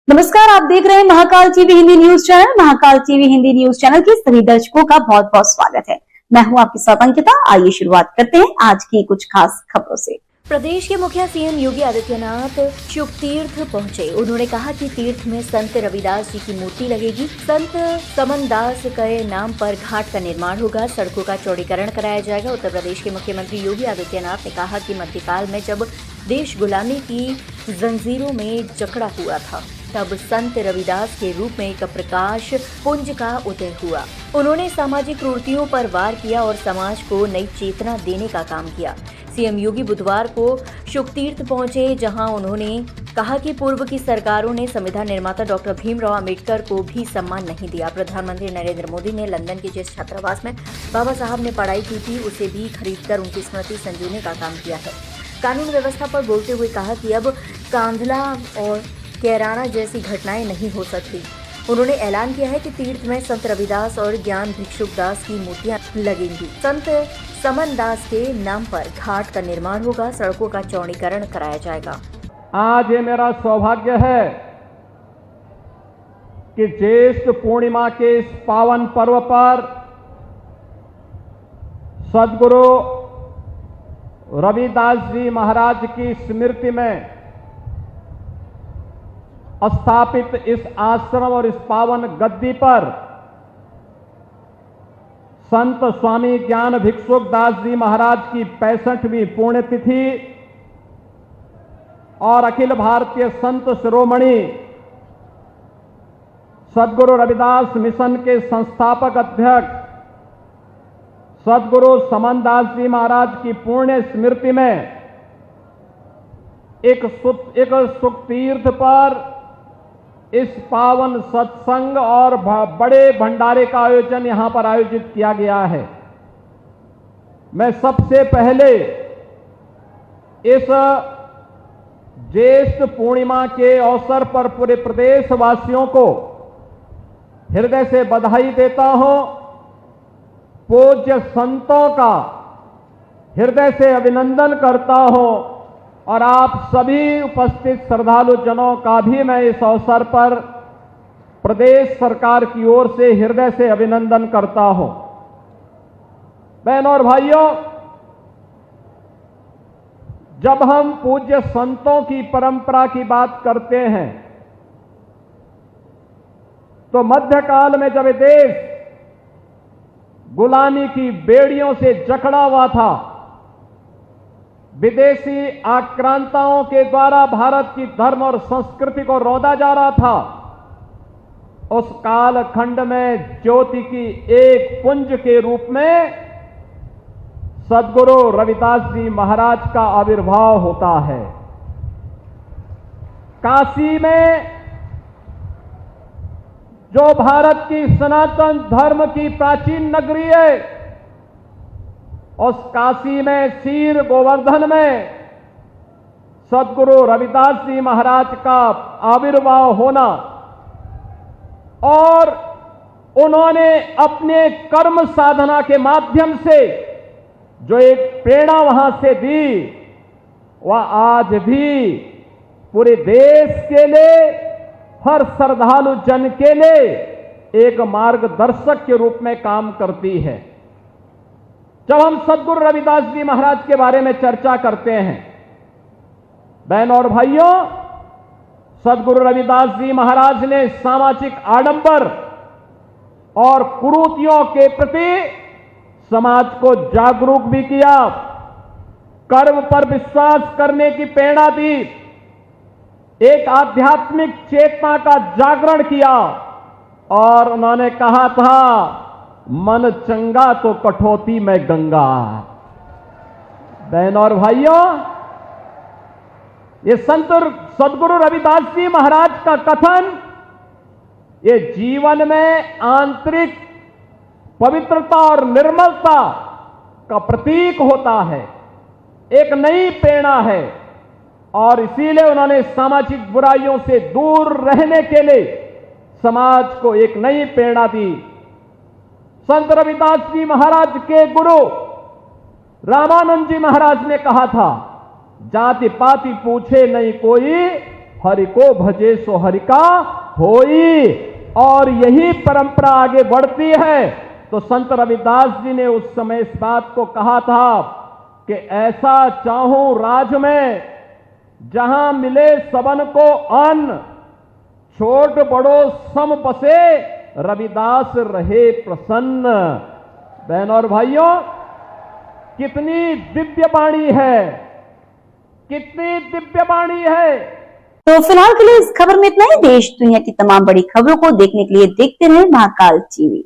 नमस्कार, आप देख रहे हैं Mahakal TV Hindi news channel. Mahakal TV Hindi news channel के सभी दर्शकों का बहुत बहुत स्वागत है। मैं हूं आपके साथ अंकिता। आइए शुरुआत करते हैं आज की कुछ खास खबरों से। प्रदेश के मुखिया सीएम योगी आदित्यनाथ शुभ तीर्थ पहुंचे। उन्होंने कहा कि तीर्थ में संत रविदास जी की मूर्ति लगेगी। संत समनदास के नाम पर घाट का निर्माण होगा। सड़कों का चौड़ीकरण कराया जाएगा। उत्तर प्रदेश के मुख्यमंत्री योगी आदित्यनाथ ने कहा कि मध्यकाल में जब देश गुलामी की जंजीरों में जकड़ा हुआ था, तब संत रविदास के रूप में एक प्रकाश पुंज का उदय हुआ। उन्होंने सामाजिक कुरीतियों पर वार किया और समाज को नई चेतना देने का काम किया। सीएम योगी बुधवार को शुभतीर्थ पहुंचे, जहां उन्होंने कहा कि पूर्व की सरकारों ने संविधान निर्माता डॉक्टर भीमराव अंबेडकर को भी सम्मान नहीं दिया। प्रधानमंत्री नरेंद्र मोदी ने लंदन के जिस छात्रावास में बाबा साहब ने पढ़ाई की थी, उसे भी खरीदकर उनकी स्मृति संजोने का काम किया है। कानून व्यवस्था पर बोलते हुए कहा कि अब कांधला और कैराना जैसी घटनाएं नहीं हो सकती। उन्होंने ऐलान किया है कि तीर्थ में संत रविदास और ज्ञान भिक्षुक दास की मूर्तियां लगेंगी। संत समन दास के नाम पर घाट का निर्माण होगा। सड़कों का चौड़ीकरण कराया जाएगा। आज ये मेरा सौभाग्य है कि ज्येष्ठ पूर्णिमा के इस पावन पर्व पर सद्गुरु रविदास जी महाराज की स्मृति में स्थापित इस आश्रम और इस पावन गद्दी पर संत स्वामी ज्ञान भिक्षुक दास जी महाराज की 65वीं पुण्यतिथि और अखिल भारतीय संत शिरोमणि सद्गुरु रविदास मिशन के संस्थापक अध्यक्ष सद्गुरु समनदास जी महाराज की पुण्य स्मृति में एक सुख तीर्थ पर इस पावन सत्संग और बड़े भंडारे का आयोजन यहां पर आयोजित किया गया है। मैं सबसे पहले इस ज्येष्ठ पूर्णिमा के अवसर पर पूरे प्रदेशवासियों को हृदय से बधाई देता हूं। पूज्य संतों का हृदय से अभिनंदन करता हूं और आप सभी उपस्थित श्रद्धालु जनों का भी मैं इस अवसर पर प्रदेश सरकार की ओर से हृदय से अभिनंदन करता हूं। बहनों और भाइयों, जब हम पूज्य संतों की परंपरा की बात करते हैं तो मध्यकाल में जब देश गुलामी की बेड़ियों से जकड़ा हुआ था, विदेशी आक्रांताओं के द्वारा भारत की धर्म और संस्कृति को रौंदा जा रहा था, उस कालखंड में ज्योति की एक पुंज के रूप में सद्गुरु रविदास जी महाराज का आविर्भाव होता है। काशी में जो भारत की सनातन धर्म की प्राचीन नगरी है, उस काशी में शीर गोवर्धन में सद्गुरु रविदास जी महाराज का आविर्भाव होना और उन्होंने अपने कर्म साधना के माध्यम से जो एक प्रेरणा वहां से दी, वह आज भी पूरे देश के लिए, हर श्रद्धालु जन के लिए एक मार्गदर्शक के रूप में काम करती है। जब हम सद्गुरु रविदास जी महाराज के बारे में चर्चा करते हैं, बहनों और भाइयों, सद्गुरु रविदास जी महाराज ने सामाजिक आडंबर और कुरीतियों के प्रति समाज को जागरूक भी किया, कर्म पर विश्वास करने की प्रेरणा दी, एक आध्यात्मिक चेतना का जागरण किया और उन्होंने कहा था, मन चंगा तो कठौती में गंगा। बहनों और भाइयों, ये सद्गुरु रविदास जी महाराज का कथन ये जीवन में आंतरिक पवित्रता और निर्मलता का प्रतीक होता है, एक नई प्रेरणा है और इसीलिए उन्होंने सामाजिक बुराइयों से दूर रहने के लिए समाज को एक नई प्रेरणा दी। संत रविदास जी महाराज के गुरु रामानंद जी महाराज ने कहा था, जाति पाति पूछे नहीं कोई, हरि को भजे सो हरि का होई, और यही परंपरा आगे बढ़ती है। तो संत रविदास जी ने उस समय इस बात को कहा था कि ऐसा चाहूं राज में जहां मिले सबन को अन्न, छोट बड़ो सम बसे रविदास रहे प्रसन्न। बहन और भाइयों, कितनी दिव्य वाणी है, कितनी दिव्य वाणी है। तो फिलहाल के लिए इस खबर में इतना ही। देश दुनिया की तमाम बड़ी खबरों को देखने के लिए देखते रहे महाकाल टीवी।